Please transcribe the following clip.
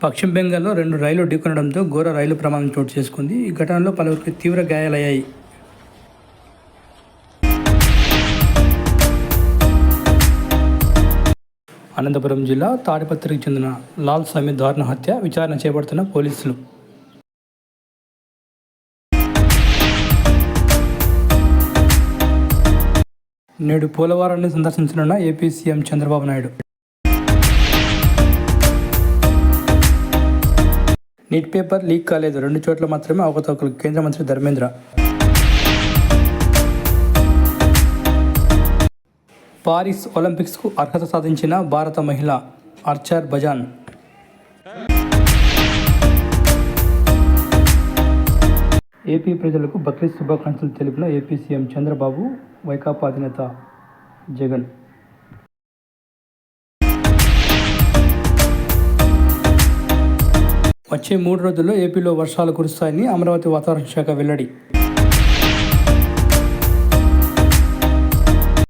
పశ్చిమ బెంగాల్లో 2 రైళ్లు ఢీకొనడంతో ఘోర రైలు ప్రమాదం చోటు చేసుకుంది. ఈ ఘటనలో పలువురికి తీవ్ర గాయాలయ్యాయి. అనంతపురం జిల్లా తాడిపత్రికి చెందిన లాల్ సమీర్ దారుణ హత్య విచారణ చేపడుతున్న పోలీసులు. నేడు పోలవరాన్ని సందర్శించనున్న AP CM Chandrababu Naidu. NEET paper leak కాలేదు, 2 చోట్ల మాత్రమే అవకతవకలు. కేంద్ర మంత్రి ధర్మేంద్ర. పారిస్ ఒలింపిక్స్కు అర్హత సాధించిన భారత మహిళ ఆర్చర్ బజాన్. ఏపీ ప్రజలకు బక్రీద్ శుభాకాంక్షలు తెలిపిన ఏపీ సీఎం చంద్రబాబు, వైకాపా అధినేత జగన్. వచ్చే 3 రోజుల్లో ఏపీలో వర్షాలు కురుస్తాయని అమరావతి వాతావరణ శాఖ వెల్లడి.